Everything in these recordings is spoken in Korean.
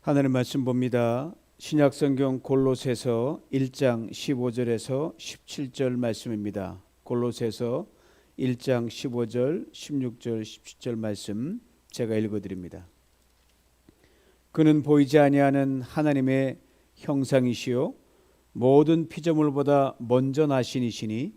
하나님 말씀 봅니다. 신약성경 골로새서 1장 15절에서 17절 말씀입니다. 골로새서 1장 15절, 16절, 17절 말씀 제가 읽어드립니다. 그는 보이지 아니하는 하나님의 형상이시요 모든 피조물보다 먼저 나신 이시니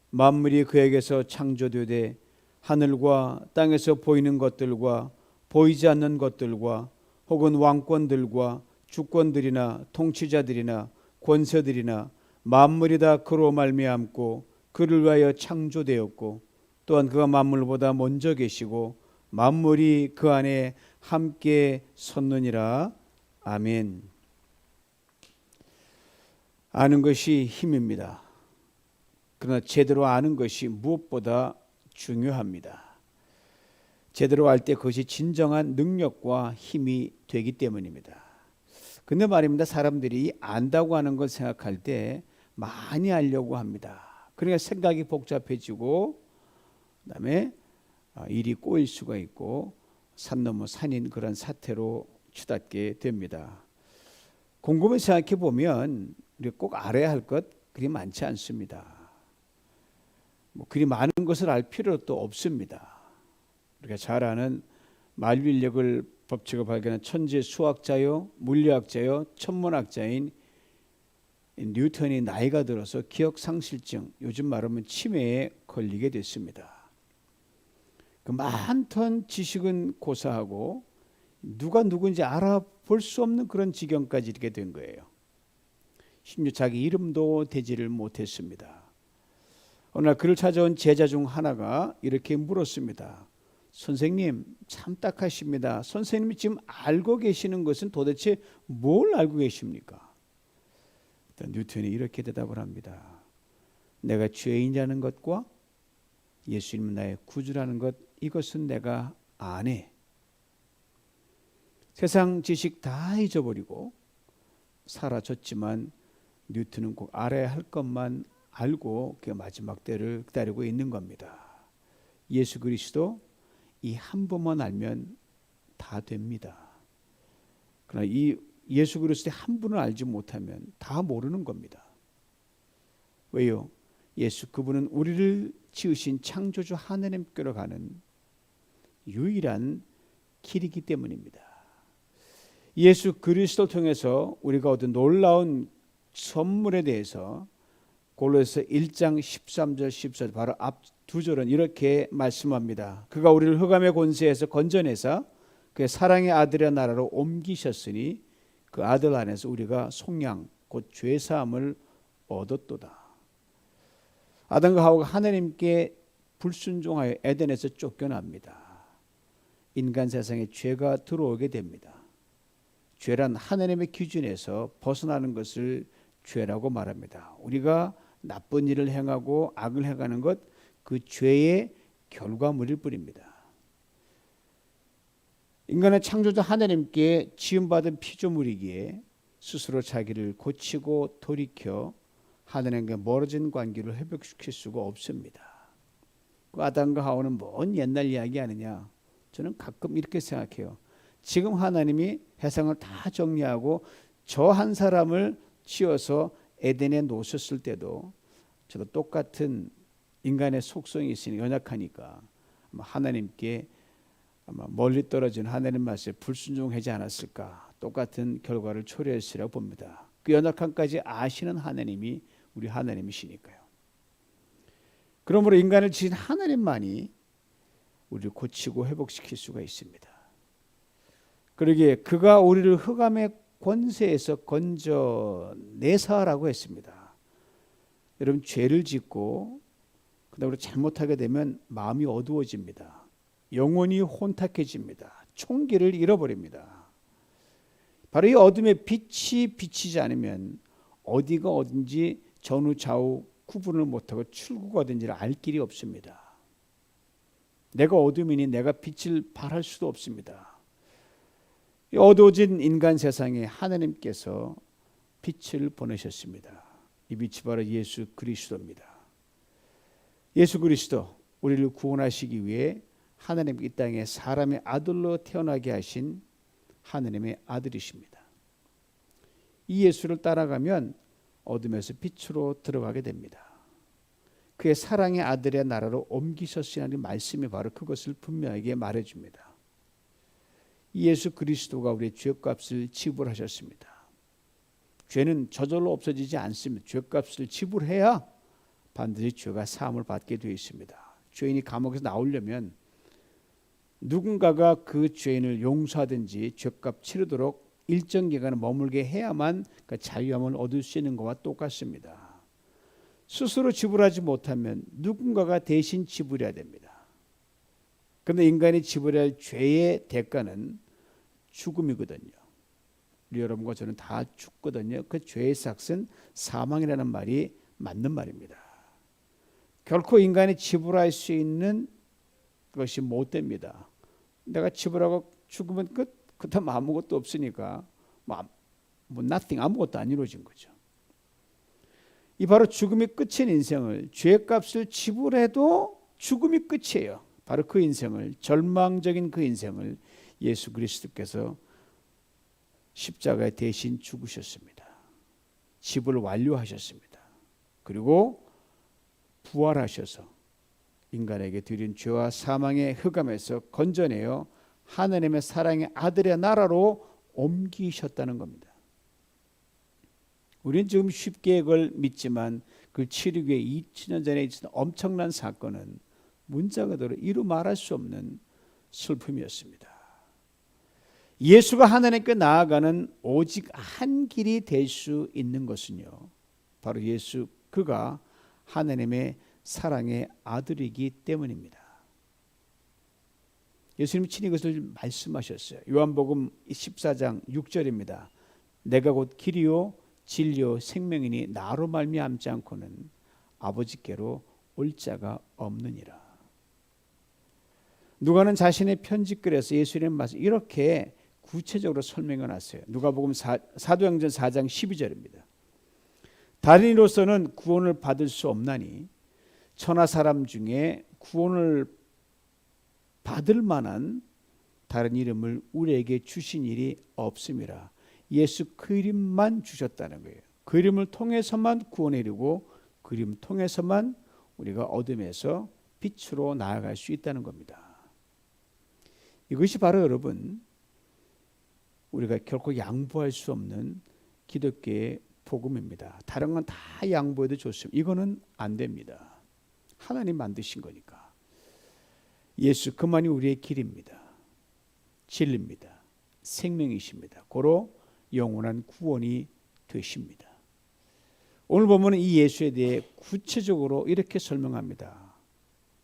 만물이 그에게서 창조되되 하늘과 땅에서 보이는 것들과 보이지 않는 것들과 혹은 왕권들과 주권들이나 통치자들이나 권세들이나 만물이 다 그로 말미암고 그를 위하여 창조되었고 또한 그가 만물보다 먼저 계시고 만물이 그 안에 함께 섰느니라. 아멘. 아는 것이 힘입니다. 그러나 제대로 아는 것이 무엇보다 중요합니다. 제대로 알 때 그것이 진정한 능력과 힘이 되기 때문입니다. 근데 말입니다. 사람들이 안다고 하는 걸 생각할 때 많이 알려고 합니다. 그러니까 생각이 복잡해지고 그다음에 일이 꼬일 수가 있고 산 넘어 산인 그런 사태로 치닫게 됩니다. 곰곰이 생각해 보면 우리가 꼭 알아야 할 것 그리 많지 않습니다. 그리 많은 것을 알 필요도 없습니다. 우리가 잘 아는 만민력을 법칙을 발견한 천재 수학자요, 물리학자요, 천문학자인 뉴턴이 나이가 들어서 기억상실증, 요즘 말하면 치매에 걸리게 됐습니다. 그 많던 지식은 고사하고 누가 누군지 알아볼 수 없는 그런 지경까지 이르게 된 거예요. 심지어 자기 이름도 대지를 못했습니다. 어느 날 그를 찾아온 제자 중 하나가 이렇게 물었습니다. 선생님 참 딱하십니다. 선생님이 지금 알고 계시는 것은 도대체 뭘 알고 계십니까? 뉴턴이 이렇게 대답을 합니다. 내가 죄인이라는 것과 예수님은 나의 구주라는 것, 이것은 내가 아네. 세상 지식 다 잊어버리고 사라졌지만 뉴턴은 꼭 알아야 할 것만 알고 그 마지막 때를 기다리고 있는 겁니다. 예수 그리스도 이 한 번만 알면 다 됩니다. 그러나 이 예수 그리스도의 한 분을 알지 못하면 다 모르는 겁니다. 왜요? 예수 그분은 우리를 지으신 창조주 하나님께로 가는 유일한 길이기 때문입니다. 예수 그리스도를 통해서 우리가 얻은 놀라운 선물에 대해서 골로새 1장 13절 14절 바로 앞 두 절은 이렇게 말씀합니다. 그가 우리를 흑암의 권세에서 건져내사 그의 사랑의 아들의 나라로 옮기셨으니 그 아들 안에서 우리가 속량 곧 죄사함을 얻었도다. 아담과 하와가 하나님께 불순종하여 에덴에서 쫓겨납니다. 인간 세상에 죄가 들어오게 됩니다. 죄란 하나님의 기준에서 벗어나는 것을 죄라고 말합니다. 우리가 나쁜 일을 행하고 악을 행하는 것, 그 죄의 결과물일 뿐입니다. 인간은 창조자 하나님께 지음받은 피조물이기에 스스로 자기를 고치고 돌이켜 하나님과 멀어진 관계를 회복시킬 수가 없습니다. 그 아담과 하와는 먼 옛날 이야기 아니냐? 저는 가끔 이렇게 생각해요. 지금 하나님이 세상을 다 정리하고 저 한 사람을 지어서 에덴에 놓으셨을 때도 저도 똑같은 인간의 속성이 있으니 연약하니까 하나님께 아마 멀리 떨어진 하나님 말씀에 불순종하지 않았을까, 똑같은 결과를 초래했으리라고 봅니다. 그 연약함까지 아시는 하나님이 우리 하나님이시니까요. 그러므로 인간을 지은 하나님만이 우리를 고치고 회복시킬 수가 있습니다. 그러기에 그가 우리를 흑암의 권세에서 건져내사라고 했습니다. 여러분 죄를 짓고 그다음에 잘못하게 되면 마음이 어두워집니다. 영혼이 혼탁해집니다. 총기를 잃어버립니다. 바로 이 어둠의 빛이 비치지 않으면 어디가 어딘지 전후 좌우 구분을 못하고 출구가 어딘지를 알 길이 없습니다. 내가 어둠이니 내가 빛을 발할 수도 없습니다. 어두워진 인간 세상에 하나님께서 빛을 보내셨습니다. 이 빛이 바로 예수 그리스도입니다. 예수 그리스도 우리를 구원하시기 위해 하나님 이 땅에 사람의 아들로 태어나게 하신 하느님의 아들이십니다. 이 예수를 따라가면 어둠에서 빛으로 들어가게 됩니다. 그의 사랑의 아들의 나라로 옮기셨으라는 말씀이 바로 그것을 분명하게 말해줍니다. 예수 그리스도가 우리의 죄값을 지불하셨습니다. 죄는 저절로 없어지지 않습니다. 죄값을 지불해야 반드시 죄가 사함을 받게 되어 있습니다. 죄인이 감옥에서 나오려면 누군가가 그 죄인을 용서하든지 죄값 치르도록 일정 기간을 머물게 해야만 그 자유함을 얻을 수 있는 것과 똑같습니다. 스스로 지불하지 못하면 누군가가 대신 지불해야 됩니다. 그런데 인간이 지불해야 할 죄의 대가는 죽음이거든요. 우리 여러분과 저는 다 죽거든요. 그 죄의 삭은 사망이라는 말이 맞는 말입니다. 결코 인간이 지불할 수 있는 것이 못 됩니다. 내가 지불하고 죽으면 끝. 그다음 아무것도 없으니까 뭐 nothing, 아무것도 안 이루어진 거죠. 이 바로 죽음이 끝인 인생을, 죄값을 지불해도 죽음이 끝이에요. 바로 그 인생을, 절망적인 그 인생을 예수 그리스도께서 십자가에 대신 죽으셨습니다. 지불 완료하셨습니다. 그리고 부활하셔서 인간에게 드린 죄와 사망의 흑암에서 건져내어 하나님의 사랑의 아들의 나라로 옮기셨다는 겁니다. 우리는 지금 쉽게 그걸 믿지만 그 7위기에 2000년 전에 있었던 엄청난 사건은 문자 그대로 이루 말할 수 없는 슬픔이었습니다. 예수가 하나님께 나아가는 오직 한 길이 될 수 있는 것은요, 바로 예수, 그가 하나님의 사랑의 아들이기 때문입니다. 예수님이 친히 그것을 말씀하셨어요. 요한복음 14장 6절입니다. 내가 곧 길이요 진리요 생명이니 나로 말미암지 않고는 아버지께로 올 자가 없느니라. 누가는 자신의 편지글에서 예수님의 말씀 이렇게 구체적으로 설명해 놨어요. 누가복음 사도행전 4장 12절입니다. 다른 이로서는 구원을 받을 수 없나니 천하 사람 중에 구원을 받을 만한 다른 이름을 우리에게 주신 일이 없음이라. 예수 그 이름만 주셨다는 거예요. 그 이름을 통해서만 구원에 이르고 그 이름 통해서만 우리가 어둠에서 빛으로 나아갈 수 있다는 겁니다. 이것이 바로 여러분, 우리가 결코 양보할 수 없는 기독교의 복음입니다. 다른 건 다 양보해도 좋습니다. 이거는 안 됩니다. 하나님 만드신 거니까. 예수 그만이 우리의 길입니다. 진리입니다. 생명이십니다. 고로 영원한 구원이 되십니다. 오늘 보면 이 예수에 대해 구체적으로 이렇게 설명합니다.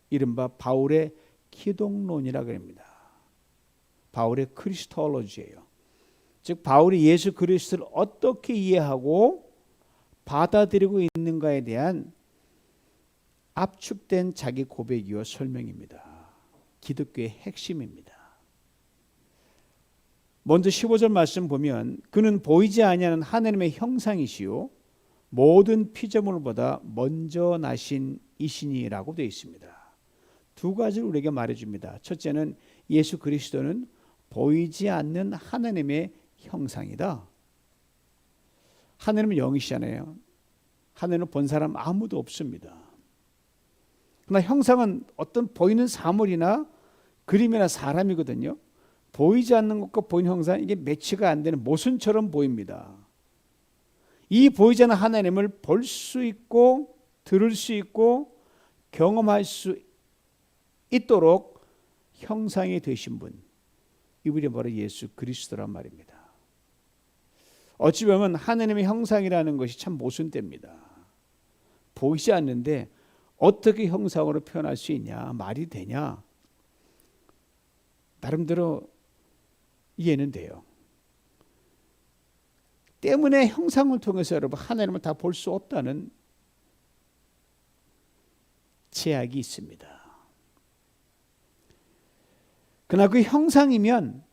이른바 바울의 기독론이라고 합니다. 바울의 크리스토로지예요. 즉 바울이 예수 그리스도를 어떻게 이해하고 받아들이고 있는가에 대한 압축된 자기 고백이요 설명입니다. 기독교의 핵심입니다. 먼저 15절 말씀 보면 그는 보이지 아니하는 하나님의 형상이시요 모든 피조물보다 먼저 나신 이시니라고 되어 있습니다. 두 가지를 우리에게 말해줍니다. 첫째는 예수 그리스도는 보이지 않는 하나님의 형상이다. 하나님은 영이시잖아요. 하나님은 본 사람 아무도 없습니다. 그러나 형상은 어떤 보이는 사물이나 그림이나 사람이거든요. 보이지 않는 것과 보이는 형상, 이게 매치가 안 되는 모순처럼 보입니다. 이 보이지 않는 하나님을 볼 수 있고 들을 수 있고 경험할 수 있도록 형상이 되신 분, 이분이 바로 예수 그리스도란 말입니다. 어찌 보면 하나님의 형상이라는 것이 참 모순됩니다. 보이지 않는데 어떻게 형상으로 표현할 수 있냐, 말이 되냐, 나름대로 이해는 돼요. 때문에 형상을 통해서 여러분 하나님을 다 볼 수 없다는 제약이 있습니다. 그러나 그 형상이면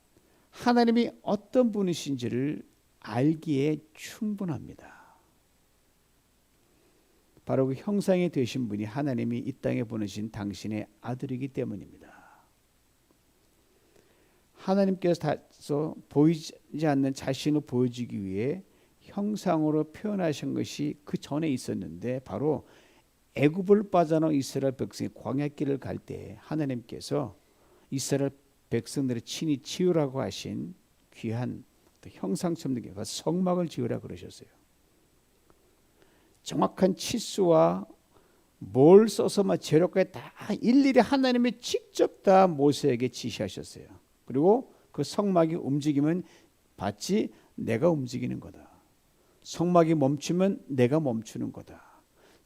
하나님이 어떤 분이신지를 알기에 충분합니다. 바로 그 형상이 되신 분이 하나님이 이 땅에 보내신 당신의 아들이기 때문입니다. 하나님께서 보이지 않는 자신을 보여주기 위해 형상으로 표현하신 것이 그 전에 있었는데, 바로 애굽을 빠져나온 이스라엘 백성이 광야길을 갈 때 하나님께서 이스라엘 백성들을 친히 지으라고 하신 귀한 형상처럼 된 성막을 지으라 그러셨어요. 정확한 치수와 뭘 써서 재료까지 다 일일이 하나님이 직접 다 모세에게 지시하셨어요. 그리고 그 성막이 움직이면 봤지, 내가 움직이는 거다. 성막이 멈추면 내가 멈추는 거다.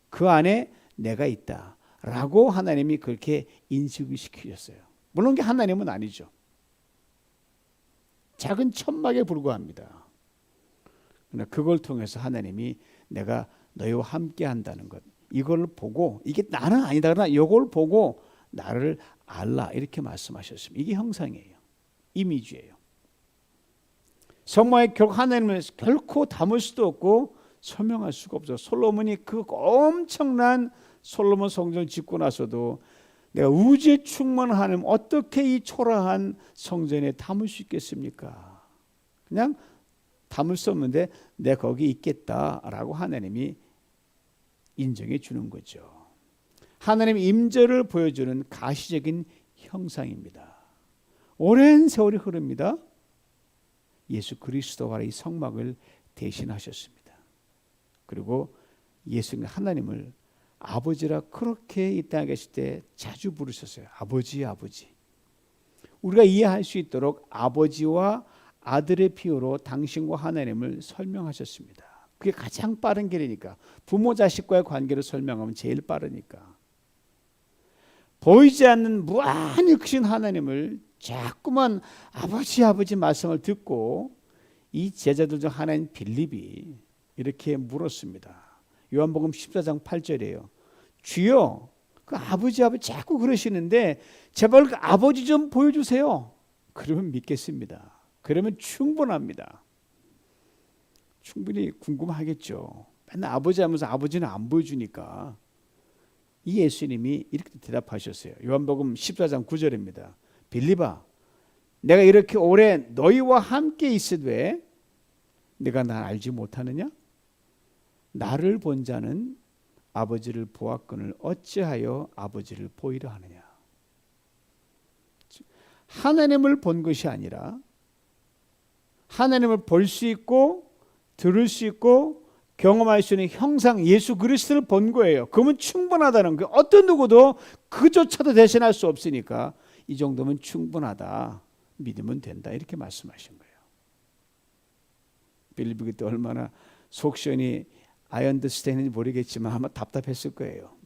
그 안에 내가 있다 라고 하나님이 그렇게 인식을 시키셨어요. 물론 그 하나님은 아니죠. 작은 천막에 불과합니다. 그러나 그걸 통해서 하나님이 내가 너희와 함께 한다는 것, 이걸 보고, 이게 나는 아니다 그러나 이걸 보고 나를 알라, 이렇게 말씀하셨습니다. 이게 형상이에요. 이미지예요. 성막에 결국 하나님을 결코 담을 수도 없고 설명할 수가 없어. 솔로몬이 그 엄청난 솔로몬 성전을 짓고 나서도 내가 우주에 충만한 하나님 어떻게 이 초라한 성전에 담을 수 있겠습니까? 그냥 담을 수 없는데 내가 거기 있겠다라고 하나님이 인정해 주는 거죠. 하나님 임재를 보여주는 가시적인 형상입니다. 오랜 세월이 흐릅니다. 예수 그리스도가 이 성막을 대신하셨습니다. 그리고 예수님 하나님을 아버지라 그렇게 이 땅에 계실 때 자주 부르셨어요. 아버지, 아버지. 우리가 이해할 수 있도록 아버지와 아들의 비유로 당신과 하나님을 설명하셨습니다. 그게 가장 빠른 길이니까. 부모 자식과의 관계를 설명하면 제일 빠르니까. 보이지 않는 무한히 크신 하나님을 자꾸만 아버지, 아버지 말씀을 듣고 이 제자들 중 하나인 빌립이 이렇게 물었습니다. 요한복음 14장 8절이에요. 주여, 그 아버지 자꾸 그러시는데 제발 그 아버지 좀 보여주세요. 그러면 믿겠습니다. 그러면 충분합니다. 충분히 궁금하겠죠. 맨날 아버지 하면서 아버지는 안 보여주니까. 이 예수님이 이렇게 대답하셨어요. 요한복음 14장 9절입니다. 빌립아, 내가 이렇게 오래 너희와 함께 있으되 네가 날 알지 못하느냐? 나를 본 자는 아버지를 보았거늘 어찌하여 아버지를 보이려 하느냐? 하나님을 본 것이 아니라 하나님을 볼 수 있고 들을 수 있고 경험할 수 있는 형상 예수 그리스도를 본 거예요. 그러면 충분하다는 거예요. 어떤 누구도 그조차도 대신할 수 없으니까 이 정도면 충분하다, 믿으면 된다, 이렇게 말씀하신 거예요. 빌립이 그때 얼마나 속 시원히 I understand인지 모르겠지만 아마 답답했을 거예요.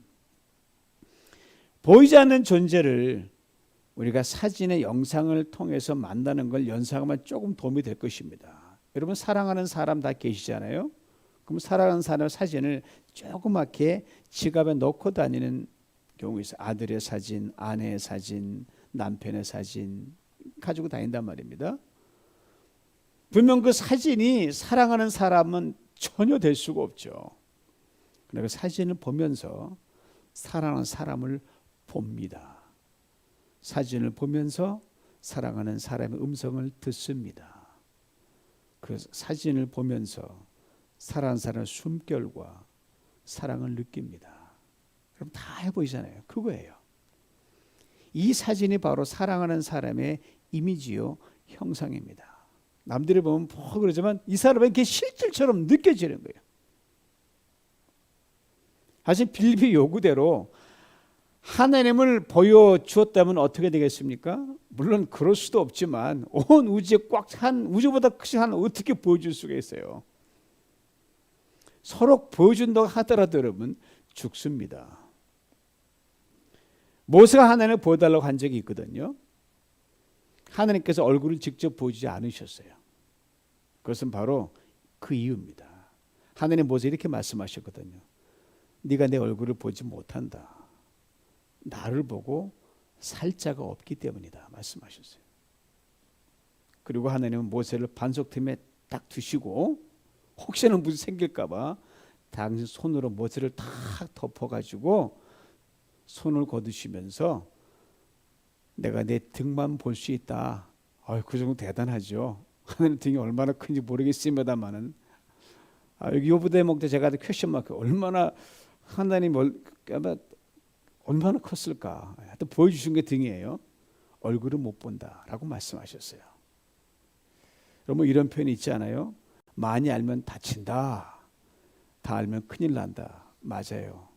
보이지 않는 존재를 우리가 사진의 영상을 통해서 만나는 걸 연상하면 조금 도움이 될 것입니다. 여러분 사랑하는 사람 다 계시잖아요. 그럼 사랑하는 사람 사진을 조그맣게 지갑에 넣고 다니는 경우 있어요. 아들의 사진, 아내의 사진, 남편의 사진 가지고 다닌단 말입니다. 분명 그 사진이 사랑하는 사람은 전혀 될 수가 없죠. 그러나 그 사진을 보면서 사랑하는 사람을 봅니다. 사진을 보면서 사랑하는 사람의 음성을 듣습니다. 그 사진을 보면서 사랑하는 사람의 숨결과 사랑을 느낍니다. 그럼 다 해보이잖아요. 그거예요. 이 사진이 바로 사랑하는 사람의 이미지요, 형상입니다. 남들이 보면 뭐 그러지만 이 사람은 이렇게 실질처럼 느껴지는 거예요. 사실 빌립의 요구대로 하나님을 보여주었다면 어떻게 되겠습니까? 물론 그럴 수도 없지만 온 우주에 꽉 찬 우주보다 크신 하나님 어떻게 보여줄 수가 있어요? 서로 보여준다고 하더라도 여러분 죽습니다. 모세가 하나님을 보여달라고 한 적이 있거든요. 하나님께서 얼굴을 직접 보여주지 않으셨어요. 그것은 바로 그 이유입니다. 하나님 모세에 이렇게 말씀하셨거든요. 네가 내 얼굴을 보지 못한다. 나를 보고 살 자가 없기 때문이다 말씀하셨어요. 그리고 하나님은 모세를 반석 틈에 딱 두시고 혹시나 무슨 생길까 봐 당신 손으로 모세를 탁 덮어가지고 손을 거두시면서 내가 내 등만 볼 수 있다. 그 정도 대단하죠. 하나님 등이 얼마나 큰지 모르겠습니다만은 여기 요부 대목 때 제가 퀘션 마크 얼마나 하나님 얼마나 컸을까. 또 보여주신 게 등이에요. 얼굴은 못 본다라고 말씀하셨어요. 여러분 이런 표현이 있지 않아요? 많이 알면 다친다. 다 알면 큰일 난다. 맞아요.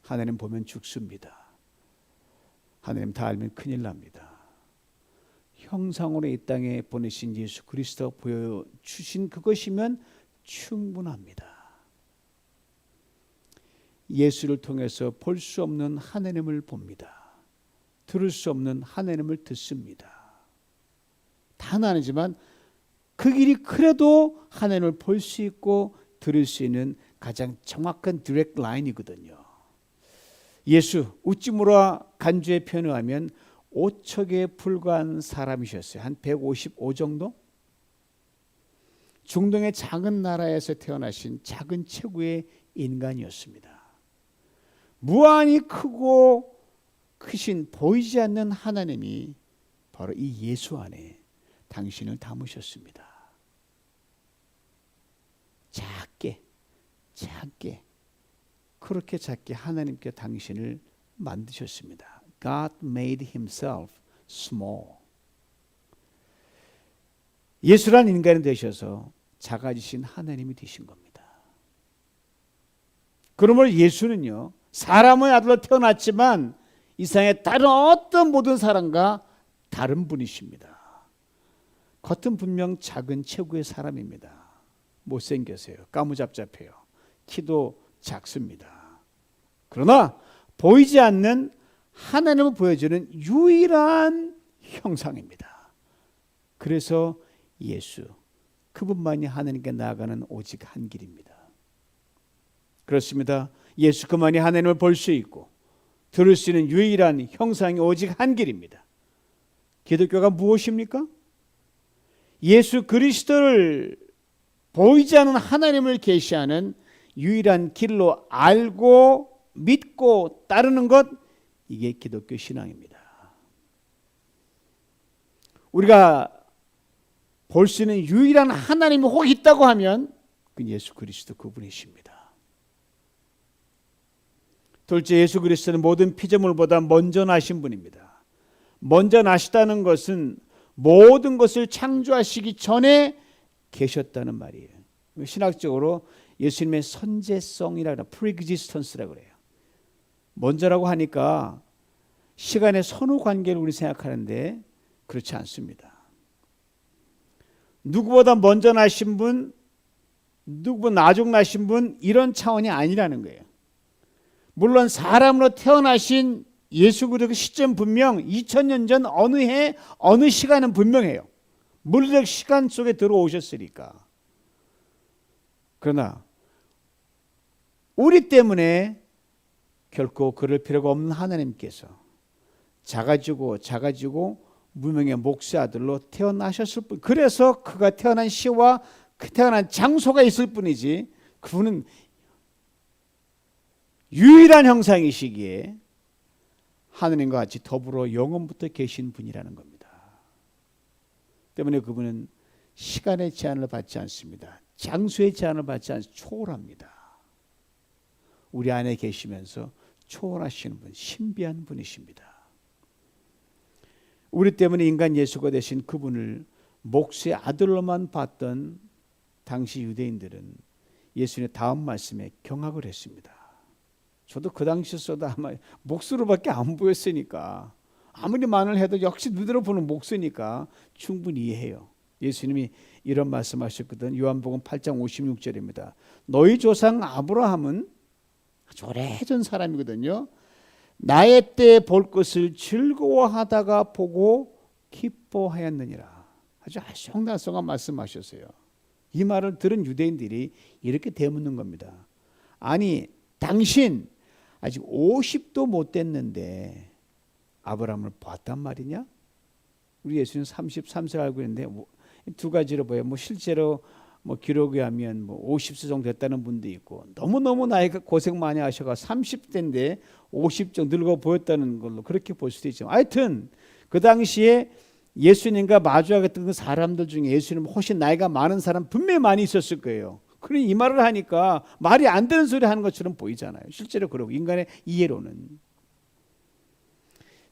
하나님 보면 죽습니다. 하나님 다 알면 큰일 납니다. 형상으로 이 땅에 보내신 예수 그리스도 보여주신 그것이면 충분합니다. 예수를 통해서 볼 수 없는 하나님을 봅니다. 들을 수 없는 하나님을 듣습니다. 단 아니지만 그 길이 그래도 하나님을 볼 수 있고 들을 수 있는 가장 정확한 디렉트 라인이거든요. 예수 우찌무라 간주의 표현을 하면 오척에 불과한 사람이셨어요. 한 155 정도? 중동의 작은 나라에서 태어나신 작은 체구의 인간이었습니다. 무한히 크고 크신 보이지 않는 하나님이 바로 이 예수 안에 당신을 담으셨습니다. 작게 그렇게 작게 하나님께 당신을 만드셨습니다. God made himself small. 예수란 인간이 되셔서 작아지신 하나님이 되신 겁니다. 그러므로 예수는요, 사람의 아들로 태어났지만 이 세상에 다른 어떤 모든 사람과 다른 분이십니다. 겉은 분명 작은 체구의 사람입니다. 못생겼어요. 까무잡잡해요. 키도 작습니다. 그러나 보이지 않는 하나님을 보여주는 유일한 형상입니다. 그래서 예수, 그분만이 하나님께 나아가는 오직 한 길입니다. 그렇습니다. 예수 그만이 하나님을 볼 수 있고 들을 수 있는 유일한 형상이 오직 한 길입니다. 기독교가 무엇입니까? 예수 그리스도를 보이지 않는 하나님을 계시하는 유일한 길로 알고 믿고 따르는 것, 이게 기독교 신앙입니다. 우리가 볼 수 있는 유일한 하나님이 혹 있다고 하면 그 예수 그리스도 그분이십니다. 둘째, 예수 그리스도는 모든 피조물보다 먼저 나신 분입니다. 먼저 나시다는 것은 모든 것을 창조하시기 전에 계셨다는 말이에요. 신학적으로 예수님의 선제성이라 그래요. pre-existence라고 그래요. 먼저라고 하니까 시간의 선후 관계를 우리 생각하는데 그렇지 않습니다. 누구보다 먼저 나신 분, 누구보다 나중 나신 분, 이런 차원이 아니라는 거예요. 물론 사람으로 태어나신 예수 그리스도 시점 분명 2000년 전 어느 해 어느 시간은 분명해요. 물리적 시간 속에 들어오셨으니까. 그러나 우리 때문에 결코 그럴 필요가 없는 하나님께서 작아지고 무명의 목수의 아들로 태어나셨을 뿐. 그래서 그가 태어난 시와 그 태어난 장소가 있을 뿐이지 그분은 유일한 형상이시기에 하느님과 같이 더불어 영원부터 계신 분이라는 겁니다. 때문에 그분은 시간의 제한을 받지 않습니다. 장소의 제한을 받지 않습니다. 초월합니다. 우리 안에 계시면서 초월하시는 분, 신비한 분이십니다. 우리 때문에 인간 예수가 되신 그분을 목수의 아들로만 봤던 당시 유대인들은 예수님의 다음 말씀에 경악을 했습니다. 저도 그 당시에서도 아마 목수로밖에 안 보였으니까 아무리 말을 해도 역시 눈으로 보는 목수니까 충분히 이해해요. 예수님이 이런 말씀하셨거든. 요한복음 8장 56절입니다. 너희 조상 아브라함은 아주 오래전 사람이거든요. 나의 때에 볼 것을 즐거워하다가 보고 기뻐하였느니라. 아주 알쏭달쏭한 말씀하셨어요. 이 말을 들은 유대인들이 이렇게 되묻는 겁니다. 아니 당신 아직 50도 못 됐는데 아브라함을 봤단 말이냐? 우리 예수는 33세 알고 있는데 두 가지로 보여. 실제로 기록에 하면 50세 정도 됐다는 분도 있고 너무너무 나이가 고생 많이 하셔가 30대인데 50 정도 늙어 보였다는 걸로 그렇게 볼 수도 있죠. 하여튼 그 당시에 예수님과 마주하겠던 그 사람들 중에 예수님 훨씬 나이가 많은 사람 분명히 많이 있었을 거예요. 그러니 이 말을 하니까 말이 안 되는 소리 하는 것처럼 보이잖아요. 실제로 그러고 인간의 이해로는.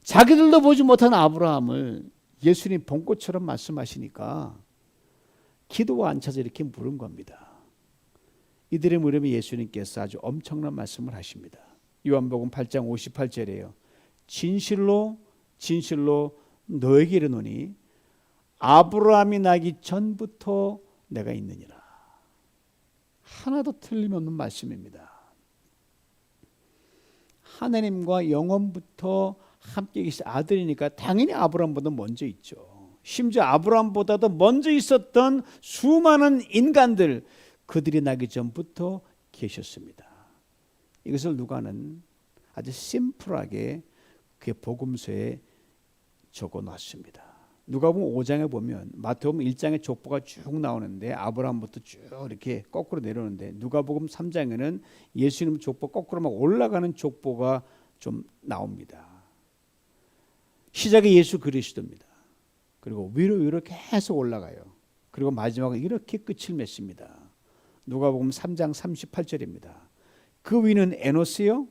자기들도 보지 못한 아브라함을 예수님 본 것처럼 말씀하시니까 기도가 안 차서 이렇게 물은 겁니다. 이들의 물음에 예수님께서 아주 엄청난 말씀을 하십니다. 요한복음 8장 58절이에요. 진실로 진실로 너에게 이르노니 아브라함이 나기 전부터 내가 있느니라. 하나도 틀림없는 말씀입니다. 하나님과 영원부터 함께 계신 아들이니까 당연히 아브라함보다 먼저 있죠. 심지어 아브라함보다도 먼저 있었던 수많은 인간들, 그들이 나기 전부터 계셨습니다. 이것을 누가는 아주 심플하게 그의 복음서에 적어놨습니다. 누가복음 5장에 보면 마태복음 1장에 족보가 쭉 나오는데 아브라함부터 쭉 이렇게 거꾸로 내려오는데 누가복음 3장에는 예수님 족보 거꾸로 막 올라가는 족보가 좀 나옵니다. 시작이 예수 그리스도입니다. 그리고 위로 계속 올라가요. 그리고 마지막은 이렇게 끝을 맺습니다. 누가복음 3장 38절입니다. 그 위는 에노스요,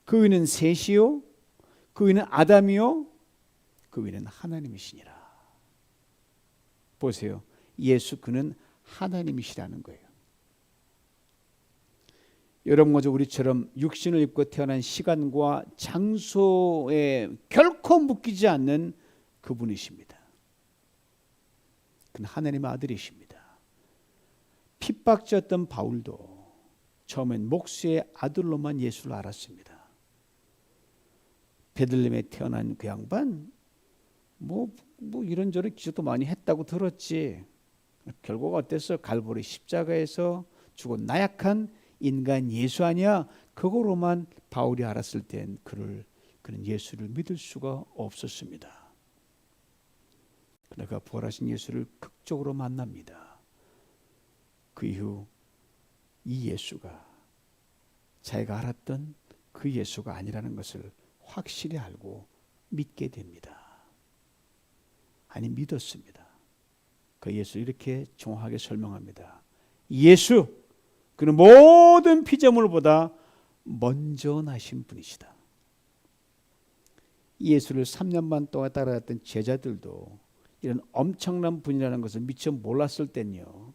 그 위는 셋이요, 그 위는 아담이요, 그 위는 하나님이시니라. 보세요. 예수 그는 하나님이시라는 거예요. 여러분 먼저 우리처럼 육신을 입고 태어난 시간과 장소에 결코 묶이지 않는 그분이십니다. 그는 하나님의 아들이십니다. 핍박지었던 바울도 처음엔 목수의 아들로만 예수를 알았습니다. 베들레헴에 태어난 그 양반 뭐 이런저런 기적도 많이 했다고 들었지. 결과가 어땠어? 갈보리 십자가에서 죽은 나약한 인간 예수 아니야? 그거로만 바울이 알았을 땐 그는 예수를 믿을 수가 없었습니다. 그러나 부활하신 예수를 극적으로 만납니다. 그 이후 이 예수가 자기가 알았던 그 예수가 아니라는 것을 확실히 알고 믿게 됩니다. 아니 믿었습니다. 그 예수 이렇게 정확하게 설명합니다. 예수 그는 모든 피조물보다 먼저 나신 분이시다. 예수를 3년 반 동안 따라갔던 제자들도 이런 엄청난 분이라는 것을 미처 몰랐을 땐요.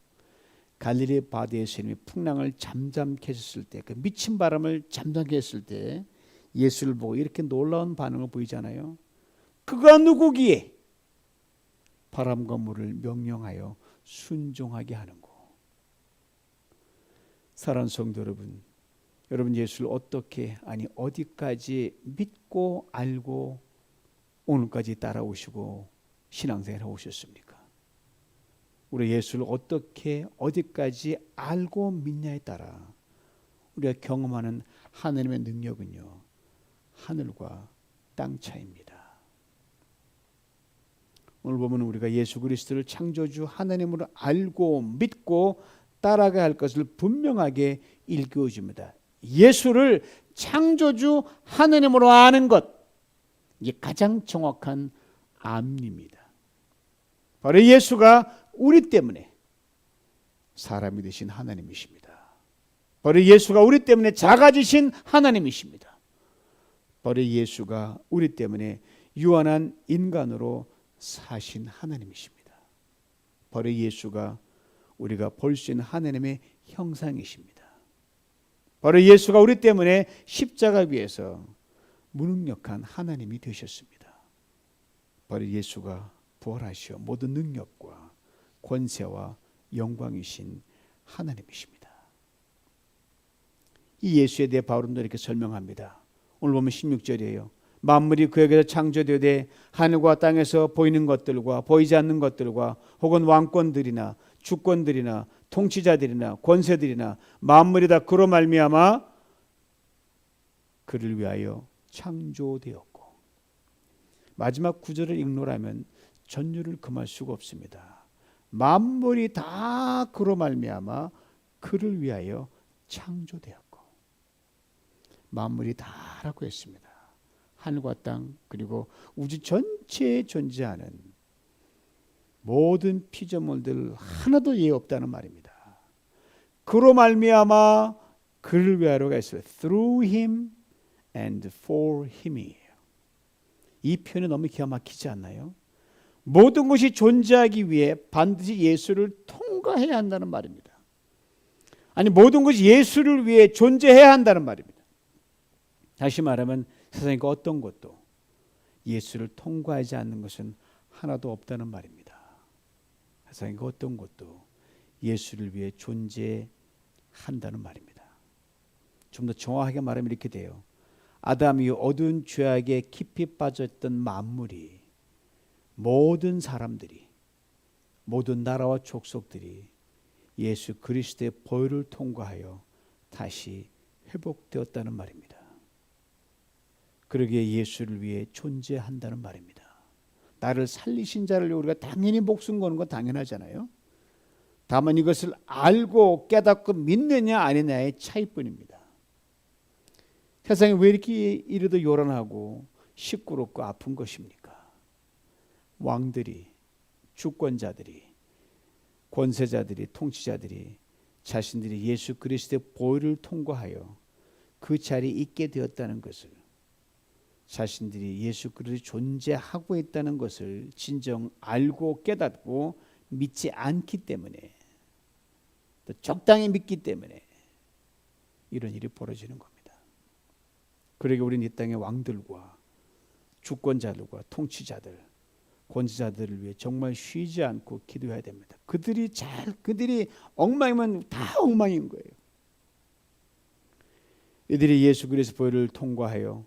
갈릴리 바다에 예수님이 풍랑을 잠잠케 했을 때, 그 미친 바람을 잠잠케 했을 때 예수를 보고 이렇게 놀라운 반응을 보이잖아요. 그가 누구기에 바람과 물을 명령하여 순종하게 하는고. 사랑하는 성도 여러분 예수를 어떻게 아니 어디까지 믿고 알고 오늘까지 따라오시고 신앙생활 해오셨습니까? 우리 예수를 어떻게 어디까지 알고 믿냐에 따라 우리가 경험하는 하나님의 능력은요 하늘과 땅 차이입니다. 오늘 보면 우리가 예수 그리스도를 창조주 하나님으로 알고 믿고 따라가야 할 것을 분명하게 일깨워줍니다. 예수를 창조주 하나님으로 아는 것, 이게 가장 정확한 암입니다. 바로 예수가 우리 때문에 사람이 되신 하나님이십니다. 바로 예수가 우리 때문에 작아지신 하나님이십니다. 바로 예수가 우리 때문에 유한한 인간으로 사신 하나님이십니다. 바로 예수가 우리가 볼 수 있는 하나님의 형상이십니다. 바로 예수가 우리 때문에 십자가 위에서 무능력한 하나님이 되셨습니다. 바로 예수가 부활하시어 모든 능력과 권세와 영광이신 하나님이십니다. 이 예수에 대해 바울은 이렇게 설명합니다. 오늘 보면 16절이에요. 만물이 그에게서 창조되되 하늘과 땅에서 보이는 것들과 보이지 않는 것들과 혹은 왕권들이나 주권들이나 통치자들이나 권세들이나 만물이 다 그로 말미암아 그를 위하여 창조되었고. 마지막 구절을 읽노라면 전율을 금할 수가 없습니다. 만물이 다 그로 말미암아 그를 위하여 창조되었고. 만물이 다라고 했습니다. 하늘과 땅 그리고 우주 전체에 존재하는 모든 피조물들 하나도 예 없다는 말입니다. 그로 말미암아 그를 위하여가 있어요. Through him and for him이에요. 이 표현이 너무 기가 막히지 않나요? 모든 것이 존재하기 위해 반드시 예수를 통과해야 한다는 말입니다. 아니, 모든 것이 예수를 위해 존재해야 한다는 말입니다. 다시 말하면 세상에 어떤 것도 예수를 통과하지 않는 것은 하나도 없다는 말입니다. 세상에 어떤 것도 예수를 위해 존재한다는 말입니다. 좀 더 정확하게 말하면 이렇게 돼요. 아담이 어두운 죄악에 깊이 빠졌던 만물이, 모든 사람들이, 모든 나라와 족속들이 예수 그리스도의 보혈을 통과하여 다시 회복되었다는 말입니다. 그러기에 예수를 위해 존재한다는 말입니다. 나를 살리신 자를 우리가 당연히 목숨 거는 건 당연하잖아요. 다만 이것을 알고 깨닫고 믿느냐 아니냐의 차이뿐입니다. 세상에 왜 이렇게 이래도 요란하고 시끄럽고 아픈 것입니까? 왕들이, 주권자들이, 권세자들이, 통치자들이 자신들이 예수 그리스도의 보혈을 통과하여 그 자리에 있게 되었다는 것을, 자신들이 예수 그리스도 존재하고 있다는 것을 진정 알고 깨닫고 믿지 않기 때문에, 또 적당히 믿기 때문에 이런 일이 벌어지는 겁니다. 그러기에 우리는 이 땅의 왕들과 주권자들과 통치자들, 권세자들을 위해 정말 쉬지 않고 기도해야 됩니다. 그들이 엉망이면 다 엉망인 거예요. 이들이 예수 그리스도 보혈을 통과하여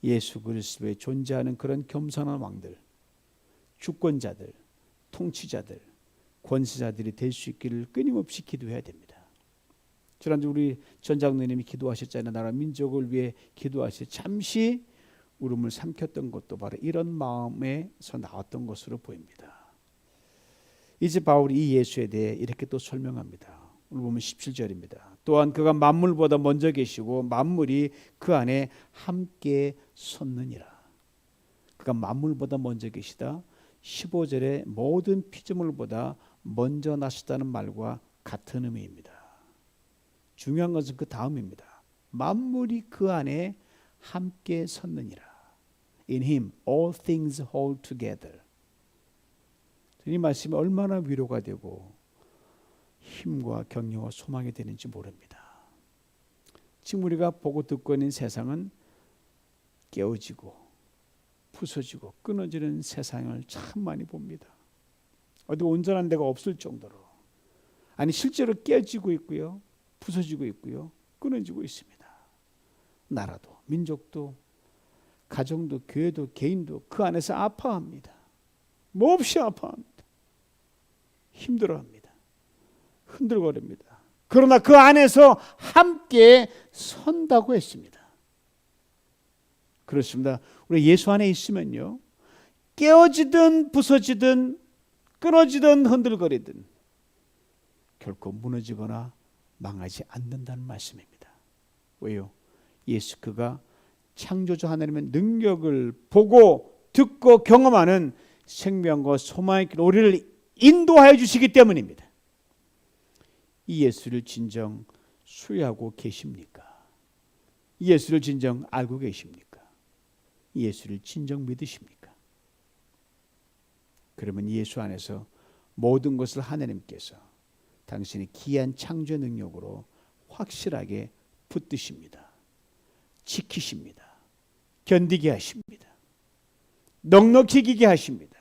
예수 그리스도에 존재하는 그런 겸손한 왕들, 주권자들, 통치자들, 권세자들이 될 수 있기를 끊임없이 기도해야 됩니다. 지난주 우리 전 장로님이 기도하셨잖아요. 나라 민족을 위해 기도하시 잠시 울음을 삼켰던 것도 바로 이런 마음에서 나왔던 것으로 보입니다. 이제 바울이 이 예수에 대해 이렇게 또 설명합니다. 오늘 보면 17절입니다. 또한 그가 만물보다 먼저 계시고 만물이 그 안에 함께 섰느니라. 그가 만물보다 먼저 계시다. 15절에 모든 피조물보다 먼저 나셨다는 말과 같은 의미입니다. 중요한 것은 그 다음입니다. 만물이 그 안에 함께 섰느니라. In him all things hold together. 이 말씀이 얼마나 위로가 되고 힘과 격려와 소망이 되는지 모릅니다. 지금 우리가 보고 듣고 있는 세상은 깨어지고 부서지고 끊어지는 세상을 참 많이 봅니다. 어디 온전한 데가 없을 정도로, 아니 실제로 깨어지고 있고요, 부서지고 있고요, 끊어지고 있습니다. 나라도, 민족도, 가정도, 교회도, 개인도 그 안에서 아파합니다. 몹시 아파합니다. 힘들어합니다. 흔들거립니다. 그러나 그 안에서 함께 선다고 했습니다. 그렇습니다. 우리 예수 안에 있으면요, 깨어지든 부서지든 끊어지든 흔들거리든 결코 무너지거나 망하지 않는다는 말씀입니다. 왜요? 예수 그가 창조주 하나님의 능력을 보고 듣고 경험하는 생명과 소망의 길 우리를 인도하여 주시기 때문입니다. 이 예수를 진정 수여하고 계십니까? 이 예수를 진정 알고 계십니까? 이 예수를 진정 믿으십니까? 그러면 예수 안에서 모든 것을 하나님께서 당신의 귀한 창조 능력으로 확실하게 붙드십니다. 지키십니다. 견디게 하십니다. 넉넉히 이기게 하십니다.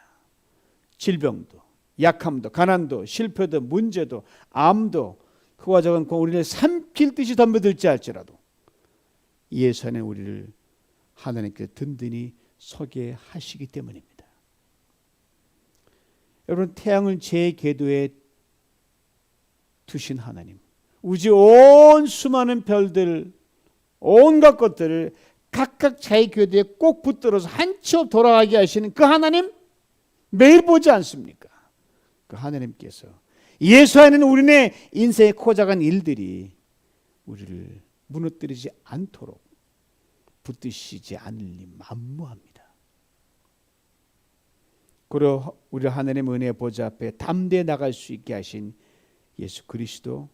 질병도, 약함도, 가난도, 실패도, 문제도, 암도 그와 적은 우리를 삼킬 듯이 덤벼들지 할지라도 예수 안에 우리를 하나님께 든든히 서게 하시기 때문입니다. 여러분, 태양을 제 궤도에 두신 하나님, 우주 온 수많은 별들, 온갖 것들을 각각 자기 궤도에 꼭 붙들어서 한 치 없 돌아가게 하시는 그 하나님 매일 보지 않습니까? 그 하나님께서 예수 안에는 우리네 인생에 고작한 일들이 우리를 무너뜨리지 않도록 붙드시지 않으니 만무합니다. 그리고 우리 하나님 은혜의 보좌 앞에 담대히 나갈 수 있게 하신 예수 그리스도,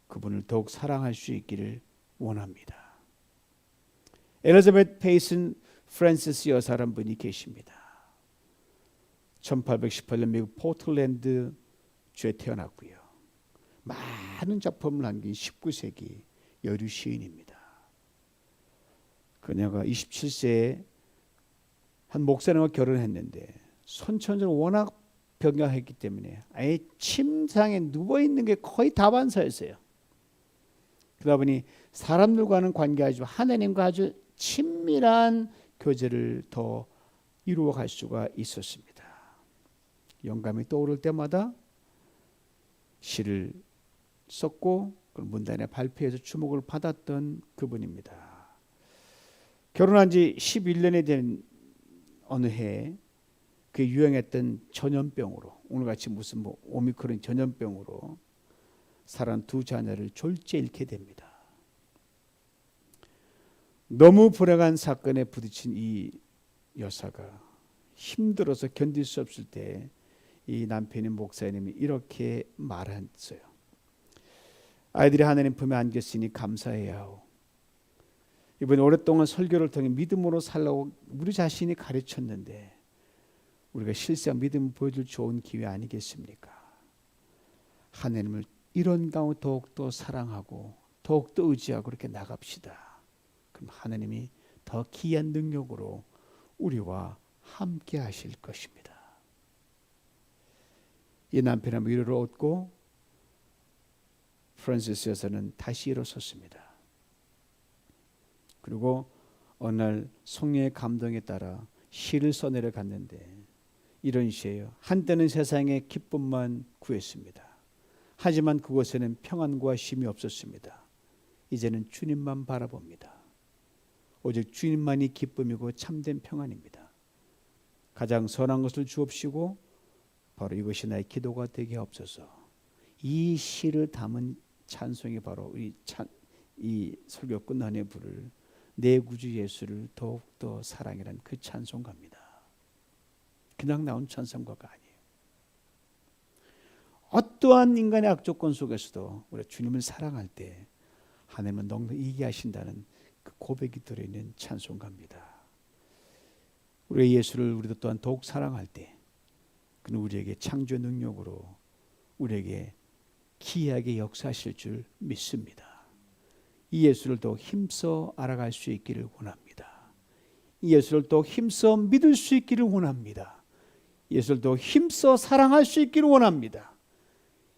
그분을 더욱 사랑할 수 있기를 원합니다. 엘리자베트 페이슨 프랜시스 여사라는 분이 계십니다. 1818년 미국 포틀랜드 주에 태어났고요. 많은 작품을 남긴 19세기 여류 시인입니다. 그녀가 27세에 한 목사님과 결혼했는데 선천적으로 워낙 병약했기 때문에 아예 침상에 누워있는 게 거의 다반사였어요. 그러다 보니 사람들과는 관계하지만 하나님과 아주 친밀한 교제를 더 이루어갈 수가 있었습니다. 영감이 떠오를 때마다 시를 썼고 문단에 발표해서 주목을 받았던 그분입니다. 결혼한 지 11년이 된 어느 해에 그 유행했던 전염병으로, 오늘같이 무슨 오미크론 전염병으로 살아난 두 자녀를 졸지에 잃게 됩니다. 너무 불행한 사건에 부딪힌 이 여사가 힘들어서 견딜 수 없을 때 이 남편인 목사님이 이렇게 말했어요. 아이들이 하나님 품에 안겼으니 감사해야 하오. 이번에 오랫동안 설교를 통해 믿음으로 살라고 우리 자신이 가르쳤는데 우리가 실상 믿음을 보여줄 좋은 기회 아니겠습니까? 하나님을 이런 가운데 더욱더 사랑하고 더욱더 의지하고 그렇게 나갑시다. 그럼 하나님이 더 귀한 능력으로 우리와 함께 하실 것입니다. 이 남편의 위로를 얻고 프란시스 여사는 다시 일어섰습니다. 그리고 어느 날 성령의 감동에 따라 시를 써내려 갔는데 이런 시예요. 한때는 세상의 기쁨만 구했습니다. 하지만 그곳에는 평안과 쉼이 없었습니다. 이제는 주님만 바라봅니다. 오직 주님만이 기쁨이고 참된 평안입니다. 가장 선한 것을 주옵시고 바로 이것이 나의 기도가 되게 하옵소서. 이 시를 담은 찬송이 바로 이 설교 끝난 후에 부를 내 구주 예수를 더욱더 사랑이란 그 찬송가입니다. 그냥 나온 찬송가가 아니에요. 어떠한 인간의 악조건 속에서도 우리가 주님을 사랑할 때 하나님은 넉넉히 이기하신다는 그 고백이 들어있는 찬송가입니다. 우리의 예수를 우리도 또한 더욱 사랑할 때 그는 우리에게 창조의 능력으로 우리에게 기이하게 역사하실 줄 믿습니다. 이 예수를 더 힘써 알아갈 수 있기를 원합니다. 이 예수를 더 힘써 믿을 수 있기를 원합니다. 예수를 더 힘써 사랑할 수 있기를 원합니다.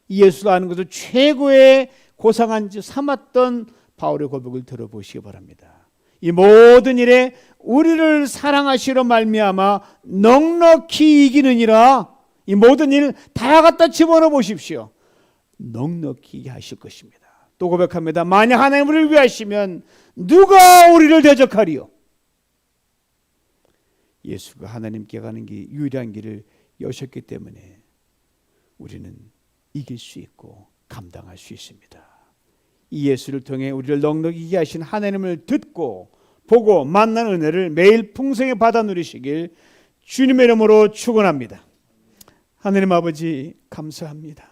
이 예수를 아는 것을 최고의 고상한 지 삼았던 바울의 고백을 들어보시기 바랍니다. 이 모든 일에 우리를 사랑하시러 말미암아 넉넉히 이기느니라. 이 모든 일 다 갖다 집어넣어 보십시오. 넉넉히 하실 것입니다. 또 고백합니다. 만약 하나님 우리를 위하시면 누가 우리를 대적하리요? 예수가 하나님께 가는 길, 유일한 길을 여셨기 때문에 우리는 이길 수 있고 감당할 수 있습니다. 이 예수를 통해 우리를 넉넉히 이기게 하신 하나님을 듣고 보고 만난 은혜를 매일 풍성히 받아 누리시길 주님의 이름으로 축원합니다. 하나님 아버지 감사합니다.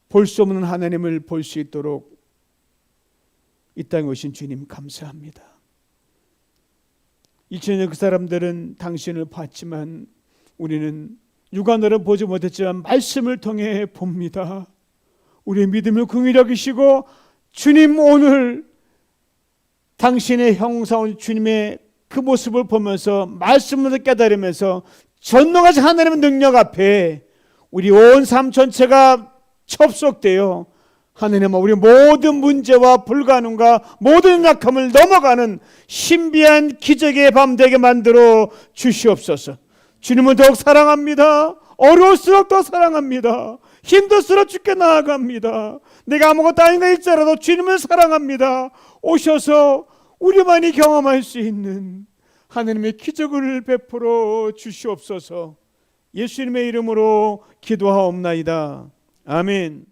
볼 수 없는 하나님을 볼 수 있도록 이 땅에 오신 주님 감사합니다. 2000년 그 사람들은 당신을 봤지만 우리는 육안으로 보지 못했지만 말씀을 통해 봅니다. 우리의 믿음을 긍휼히 여기시고 주님 오늘 당신의 형상은 주님의 그 모습을 보면서 말씀을 깨달으면서 전능하신 하나님의 능력 앞에 우리 온 삶 전체가 접속되어 하나님 우리 모든 문제와 불가능과 모든 약함을 넘어가는 신비한 기적의 밤 되게 만들어 주시옵소서. 주님은 더욱 사랑합니다. 어려울수록 더 사랑합니다. 힘들수록 주께 나아갑니다. 내가 아무것도 아닌가 할지라도 주님을 사랑합니다. 오셔서 우리만이 경험할 수 있는 하나님의 기적을 베풀어 주시옵소서. 예수님의 이름으로 기도하옵나이다. 아멘.